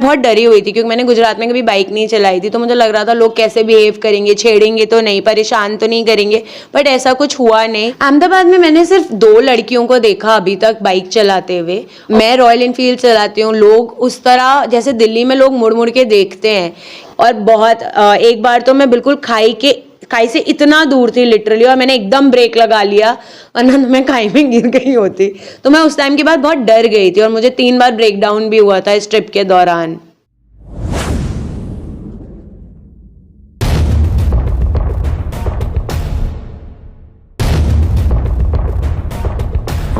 बहुत डरी हुई थी क्योंकि मैंने गुजरात में कभी बाइक नहीं चलाई थी, तो मुझे लग रहा था लोग कैसे बिहेव करेंगे, छेड़ेंगे तो नहीं, परेशान तो नहीं करेंगे, बट ऐसा कुछ हुआ नहीं। अहमदाबाद में मैंने सिर्फ 2 लड़कियों को देखा अभी तक बाइक चलाते हुए। मैं रॉयल एनफील्ड चलाती हूँ, लोग उस तरह जैसे दिल्ली में लोग मुड़ मुड़ के देखते हैं। और बहुत एक बार तो मैं बिल्कुल खाई से इतना दूर थी लिटरली, और मैंने एकदम ब्रेक लगा लिया वरना मैं खाई में गिर गई होती। तो मैं उस टाइम के बाद बहुत डर गई थी और मुझे 3 बार ब्रेक डाउन भी हुआ था इस ट्रिप के दौरान।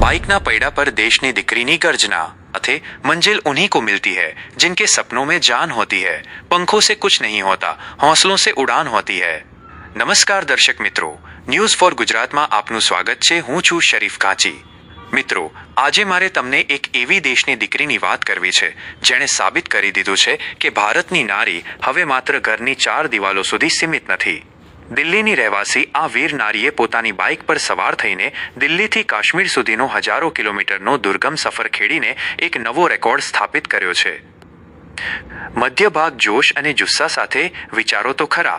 બાઇકના પૈડા પર દેશની દીકરીની ગર્जना अथे मंजिल उन्हीं को मिलती है जिनके सपनों में जान होती है, पंखों से कुछ नहीं होता, हौसलों से उड़ान होती है। नमस्कार दर्शक मित्रों, न्यूज़ फॉर गुजरात में आपનું સ્વાગત છે। હું છું શરીફ કાંચી। મિત્રો, આજે મારે તમને એક એવી દેશની દીકરીની વાત કરવી છે જેણે સાબિત કરી દીધું છે કે ભારતની નારી હવે માત્ર ઘરની 4 દિવાલો સુધી સીમિત નથી। દિલ્હીની રહેવાસી આ વીર નારીએ પોતાની બાઇક પર સવાર થઈને દિલ્હીથી કાશ્મીર સુધીનો હજારો કિલોમીટરનો દુર્ગમ સફર ખેડીને એક નવો રેકોર્ડ સ્થાપિત કર્યો છે। મધ્યભાગ જોશ અને જુસ્સા સાથે વિચારો તો ખરા।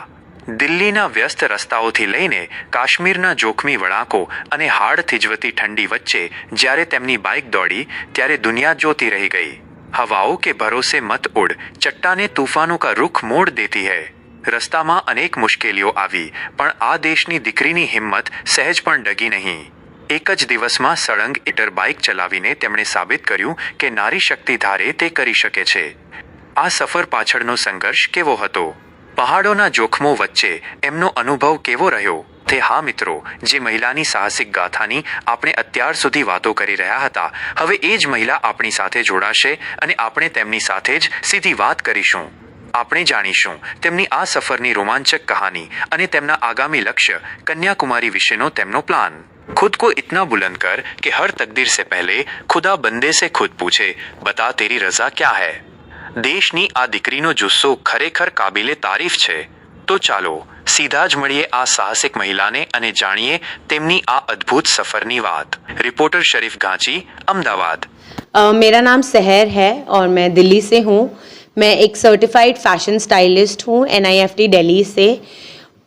દિલ્હીના વ્યસ્ત રસ્તાઓથી લઈને કાશ્મીરના જોખમી વળાંકો અને હાડ થીજવતી ઠંડી વચ્ચે જ્યારે તેમની બાઇક દોડી ત્યારે દુનિયા જોતી રહી ગઈ। હવાઓ કે ભરોસે મત ઉડ, ચટ્ટાને તूफानों का रुख मोड़ देती है। રસ્તામાં અનેક મુશ્કેલીઓ આવી પણ આ દેશની દીકરીની હિંમત સહેજ પણ ડગી નહીં। એક જ દિવસમાં સળંગ મીટર બાઇક ચલાવીને તેમણે સાબિત કર્યું કે નારી શક્તિ ધારે તે કરી શકે છે। આ સફર પાછળનો સંઘર્ષ કેવો હતો, પહાડોના જોખમો વચ્ચે એમનો અનુભવ કેવો રહ્યો, તે હા મિત્રો, જે મહિલાની સાહસિક ગાથાની આપણે અત્યાર સુધી વાતો કરી રહ્યા હતા, હવે એ જ મહિલા આપણી સાથે જોડાશે અને આપણે તેમની સાથે જ સીધી વાત કરીશું। આપણે જાણીશું તેમની આ સફરની રોમાંચક કહાની અને તેમના આગામી લક્ષ્ય કન્યાકુમારી વિશેનો તેમનો પ્લાન। खुद को इतना बुलंद कर कि हर तकदीर से पहले खुदा बंदे से खुद पूछे, बता तेरी रजा क्या है। देशनी आ दीकरीनो जुस्सो खरेखर काबिले तारीफ छे। तो चालो सीधा ज મળીએ આ સાહસિક મહિલાને અને જાણીએ તેમની આ અદ્ભુત સફરની વાત। रिपोर्टर शरीफ गांची, अहमदाबाद। मेरा नाम सहर है और मैं दिल्ली से हूँ। मैं एक सर्टिफाइड फैशन स्टाइलिस्ट हूँ NIFT दिल्ली से,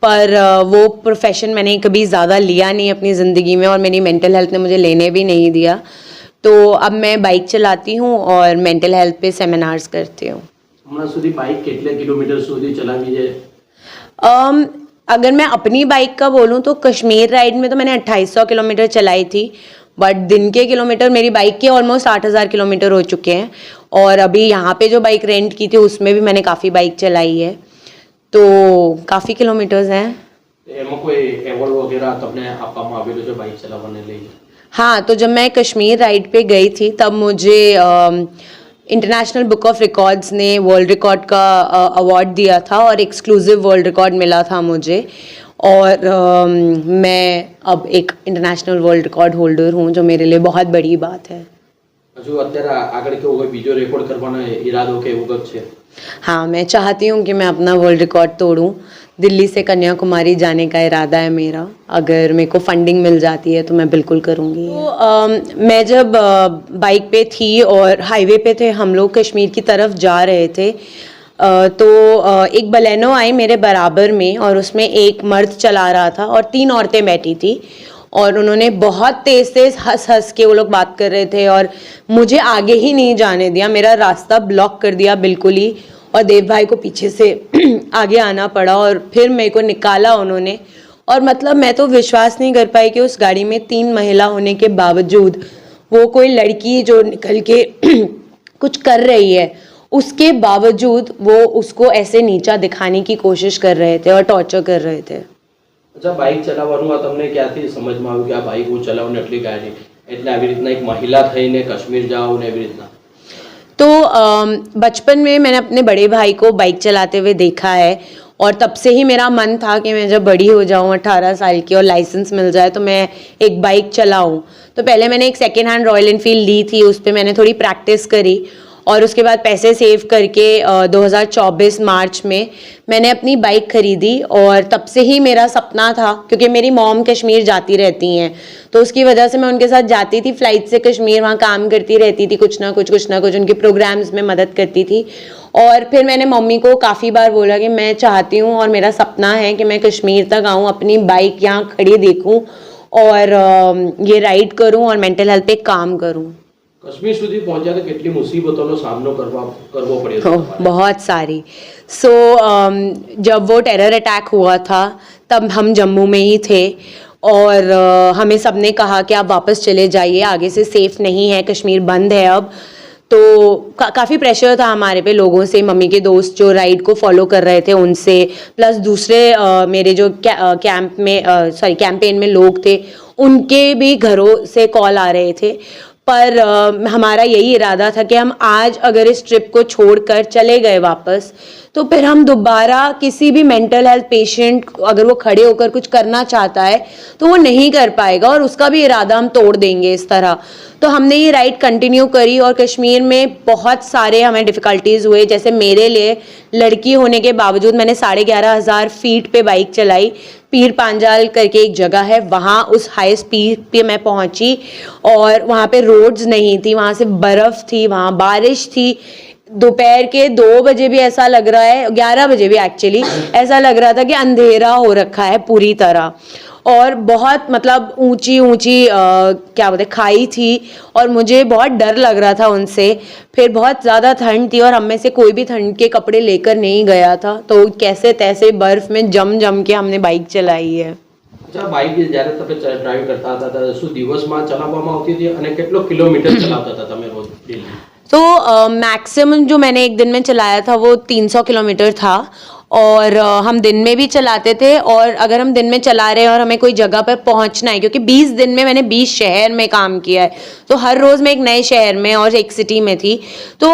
पर वो प्रोफेशन मैंने कभी ज़्यादा लिया नहीं अपनी ज़िंदगी में और मेरी मेंटल हेल्थ ने मुझे लेने भी नहीं दिया। तो अब मैं बाइक चलाती हूँ और मेंटल हेल्थ पे सेमिनार्स करती हूँ। हमारा सुधी बाइक कितने किलोमीटर सुधी चलावी है? अगर मैं अपनी बाइक का बोलूँ तो कश्मीर राइड में तो मैंने 2800 किलोमीटर चलाई थी, बट दिन के किलोमीटर मेरी बाइक के ऑलमोस्ट 8000 किलोमीटर हो चुके हैं। और अभी यहाँ पे जो बाइक रेंट की थी उसमें भी मैंने काफ़ी बाइक चलाई है, तो काफ़ी किलोमीटर्स हैं। एमा कोई एवॉर्ड वगैरह तबने आपવામાં આવેલો છે બાइक ચલાવવાને લઈને? हाँ, तो जब मैं कश्मीर राइड पे गई थी तब मुझे इंटरनेशनल बुक ऑफ रिकॉर्ड्स ने वर्ल्ड रिकॉर्ड का अवार्ड दिया था और एक्सक्लूसिव वर्ल्ड रिकॉर्ड मिला था मुझे। और मैं अब एक इंटरनेशनल वर्ल्ड रिकॉर्ड होल्डर हूँ, जो मेरे लिए बहुत बड़ी बात है। जो અત્યારે આગળ કેવો કોઈ બીજો રેકોર્ડ કરવાનો ઈરાદો કે એવું છે? हाँ, मैं चाहती हूँ कि मैं अपना वर्ल्ड रिकॉर्ड तोड़ूँ। दिल्ली से कन्याकुमारी जाने का इरादा है मेरा। अगर मेरे को फंडिंग मिल जाती है तो मैं बिल्कुल करूँगी। तो मैं जब बाइक पे थी और हाईवे पे थे, हम लोग कश्मीर की तरफ जा रहे थे, तो एक बलेनो आई मेरे बराबर में और उसमें एक मर्द चला रहा था और 3 औरतें बैठी थी और उन्होंने बहुत तेज़ तेज़ हंस हंस के वो लोग बात कर रहे थे और मुझे आगे ही नहीं जाने दिया, मेरा रास्ता ब्लॉक कर दिया बिल्कुल ही। और देव भाई को पीछे से आगे आना पड़ा और फिर मेरे को निकाला उन्होंने। और मतलब मैं तो विश्वास नहीं कर पाई कि उस गाड़ी में 3 महिला होने के बावजूद वो कोई लड़की जो निकल के कुछ कर रही है, उसके बावजूद वो उसको ऐसे नीचा दिखाने की कोशिश कर रहे थे और टॉर्चर कर रहे थे। अच्छा, बाइक चलावવાનું આ તમને ક્યાંથી સમજમાં આવ્યું કે આ બાઇક હું ચલાવું એટલી ગાડી એટલે આવી રીતના એક મહિલા થઈને કશ્મીર જાઓ ને એવી રીતના? तो बचपन में मैंने अपने बड़े भाई को बाइक चलाते हुए देखा है और तब से ही मेरा मन था कि मैं जब बड़ी हो जाऊँ 18 साल की और लाइसेंस मिल जाए तो मैं एक बाइक चलाऊँ। तो पहले मैंने एक सेकेंड हैंड रॉयल एनफील्ड ली थी, उस पर मैंने थोड़ी प्रैक्टिस करी और उसके बाद पैसे सेव करके 2024 मार्च में मैंने अपनी बाइक खरीदी। और तब से ही मेरा सपना था, क्योंकि मेरी मॉम कश्मीर जाती रहती हैं, तो उसकी वजह से मैं उनके साथ जाती थी फ्लाइट से कश्मीर, वहाँ काम करती रहती थी, कुछ ना कुछ उनके प्रोग्राम्स में मदद करती थी। और फिर मैंने मम्मी को काफ़ी बार बोला कि मैं चाहती हूँ और मेरा सपना है कि मैं कश्मीर तक आऊँ, अपनी बाइक यहाँ खड़ी देखूँ और ये राइड करूँ और मेंटल हेल्थ पे काम करूँ। કશ્મીર સુધી પહોંચ્યા તો કેટલી મુસીબતોનો સામનો કરવો પડ્યો હતો તમારે? बहुत सारी। जब वो टेरर अटैक हुआ था तब हम जम्मू में ही थे और हमें सबने कहा कि आप वापस चले जाइए, आगे से सेफ नहीं है, कश्मीर बंद है अब। तो काफ़ी प्रेशर था हमारे पे लोगों से, मम्मी के दोस्त जो राइड को फॉलो कर रहे थे उनसे, प्लस दूसरे मेरे जो कैंपेन में लोग थे उनके भी घरों से कॉल आ रहे थे। पर हमारा यही इरादा था कि हम आज अगर इस ट्रिप को छोड़कर चले गए वापस, तो फिर हम दोबारा किसी भी मेंटल हेल्थ पेशेंट अगर वो खड़े होकर कुछ करना चाहता है तो वो नहीं कर पाएगा और उसका भी इरादा हम तोड़ देंगे इस तरह। तो हमने ये राइड कंटिन्यू करी और कश्मीर में बहुत सारे हमें डिफ़िकल्टीज़ हुए। जैसे मेरे लिए लड़की होने के बावजूद मैंने 11,500 फीट पे बाइक चलाई। पीर पांजाल करके एक जगह है, वहाँ उस हाई स्पीड पे मैं पहुँची और वहाँ पे रोड्स नहीं थी, वहाँ से बर्फ़ थी, वहाँ बारिश थी। दोपहर के 2 बजे भी ऐसा लग रहा है, 11 बजे भी एक्चुअली ऐसा लग रहा था कि अंधेरा हो रखा है पूरी तरह। और बहुत मतलब ऊंची क्या बोलते खाई थी और मुझे बहुत डर लग रहा था उनसे। फिर बहुत ज़्यादा ठंड थी और हम में से कोई भी ठंड के कपड़े लेकर नहीं गया था, तो कैसे तैसे बर्फ़ में जम के हमने बाइक चलाई है। अच्छा, बाइक જ્યારે તમે ડ્રાઈવ કરતા હતા ત્યારે શું દિવસમાં ચલાવવામાં આવતી હતી અને કેટલો કિલોમીટર ચલાવતા હતા તમે રોજ ડેલી? तो मैक्सिमम जो मैंने एक दिन में चलाया था वो 300 किलोमीटर था और हम दिन में भी चलाते थे। और अगर हम दिन में चला रहे हैं और हमें कोई जगह पर पहुंचना है, क्योंकि 20 दिन में मैंने 20 शहर में काम किया है, तो हर रोज़ मैं एक नए शहर में और एक सिटी में थी, तो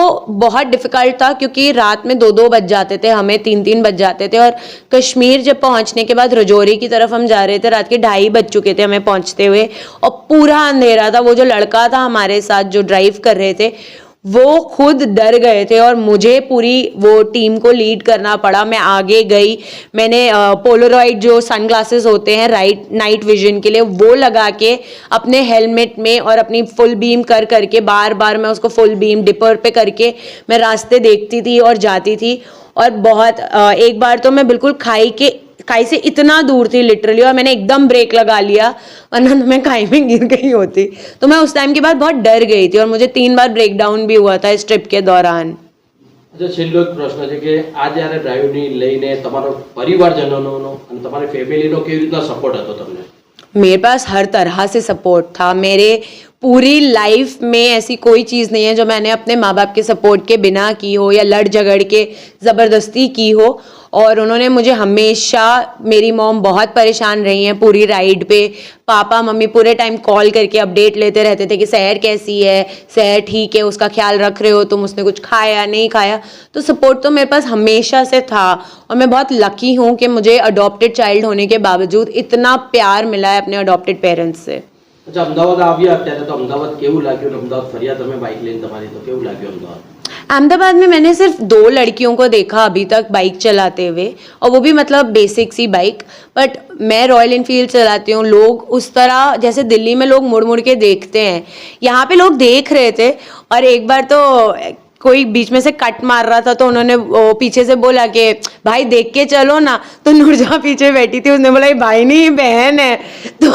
बहुत डिफ़िकल्ट था क्योंकि रात में 2-2 बज जाते थे, हमें 3-3 बज जाते थे। और कश्मीर जब पहुंचने के बाद रजौरी की तरफ हम जा रहे थे, रात के 2:30 बज चुके थे हमें पहुंचते हुए और पूरा अंधेरा था। वो जो लड़का था हमारे साथ जो ड्राइव कर रहे थे वो खुद डर गए थे और मुझे पूरी वो टीम को लीड करना पड़ा। मैं आगे गई, मैंने पोलरॉइड जो सनग्लासेस होते हैं नाइट विजन के लिए वो लगा के अपने हेलमेट में और अपनी फुल बीम करके बार मैं उसको फुल बीम डिपर पे करके मैं रास्ते देखती थी और जाती थी। और बहुत एक बार तो मैं बिल्कुल खाई से इतना दूर थी लिटरली और मैंने एकदम ब्रेक लगा लिया वरना मैं खाई में गिर गई होती। तो मैं उस टाइम के बाद बहुत डर गई थी और मुझे 3 बार ब्रेक डाउन भी हुआ था इस ट्रिप के दौरान। अच्छा, છેલ્લો એક પ્રશ્ન છે કે આ જ્યારે ડ્રાઈવની લઈને તમારો પરિવારજનોનો અને તમારી ફેમિલીનો કેવી રીતના સપોર્ટ હતો તમને? मेरे पास हर तरह से सपोर्ट था। मेरे पूरी लाइफ में ऐसी कोई चीज़ नहीं है जो मैंने अपने माँ बाप के सपोर्ट के बिना की हो या लड़ झगड़ के ज़बरदस्ती की हो। और उन्होंने मुझे हमेशा, मेरी मॉम बहुत परेशान रही हैं पूरी राइड पे, पापा मम्मी पूरे टाइम कॉल करके अपडेट लेते रहते थे कि सहर कैसी है, सहर ठीक है, उसका ख्याल रख रहे हो तुम, उसने कुछ खाया नहीं खाया। तो सपोर्ट तो मेरे पास हमेशा से था और मैं बहुत लकी हूँ कि मुझे अडॉप्टेड चाइल्ड होने के बावजूद इतना प्यार मिला है अपने अडॉप्टेड पेरेंट्स से। अच्छा, અમદાવાદ આવ્યા અત્યારે તો અમદાવાદ કેવું લાગ્યું? અમદાવાદ ફર્યા તમે બાઇક લઈને તમારી, તો કેવું લાગ્યું અમદાવાદ? अहमदाबाद में मैंने सिर्फ 2 लड़कियों को देखा अभी तक बाइक चलाते हुए, और वो भी मतलब बेसिक सी बाइक। बट मैं रॉयल इनफील्ड चलाती हूँ। लोग उस तरह जैसे दिल्ली में लोग मुड़ के देखते हैं, यहाँ पे लोग देख रहे थे। और एक बार तो कोई बीच में से कट मार रहा था तो उन्होंने पीछे से बोला कि भाई देख के चलो ना, तो नूरजहाँ पीछे बैठी थी, उसने बोला ये भाई नहीं ये बहन है। तो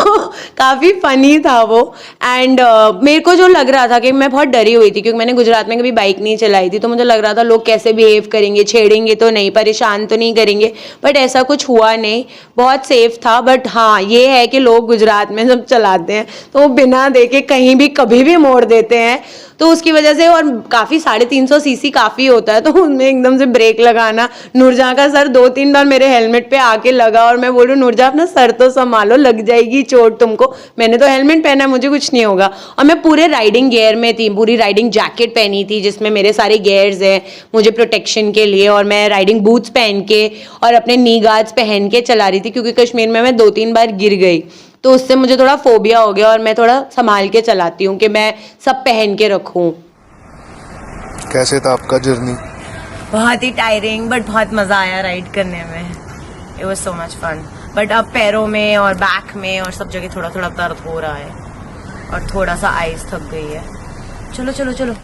काफ़ी फ़नी था वो। एंड मेरे को जो लग रहा था कि मैं बहुत डरी हुई थी क्योंकि मैंने गुजरात में कभी बाइक नहीं चलाई थी, तो मुझे लग रहा था लोग कैसे बिहेव करेंगे, छेड़ेंगे तो नहीं, परेशान तो नहीं करेंगे। बट ऐसा कुछ हुआ नहीं, बहुत सेफ था। बट हाँ ये है कि लोग गुजरात में जब चलाते हैं तो वो बिना देखे कहीं भी कभी भी मोड़ देते हैं, तो उसकी वजह से। और काफ़ी 350 सीसी काफ़ी होता है, तो उनमें एकदम से ब्रेक लगाना। नूरजहाँ का सर 2-3 बार मेरे हेलमेट पे आके लगा और मैं बोलूँ नूरजहाँ अपना सर तो संभालो, लग जाएगी चोट तुमको। मैंने तो हेलमेट पहना है, मुझे कुछ नहीं होगा। और मैं पूरे राइडिंग गियर में थी, पूरी राइडिंग जैकेट पहनी थी जिसमें मेरे सारे गियर्स हैं मुझे प्रोटेक्शन के लिए, और मैं राइडिंग बूट्स पहन के और अपने नी गार्ड्स पहन के चला रही थी क्योंकि कश्मीर में मैं 2-3 बार गिर गई, तो उससे मुझे थोड़ा फोबिया हो गया और मैं थोड़ा संभाल के चलाती हूँ कि मैं सब पहन के रखूँ। कैसे था आपका जर्नी? बहुत ही टायरिंग बट बहुत मजा आया राइड करने में. It was so much fun. But अब पैरों में और बैक में और सब जगह थोड़ा थोड़ा दर्द हो रहा है और थोड़ा सा आइस थक गई है. चलो चलो चलो.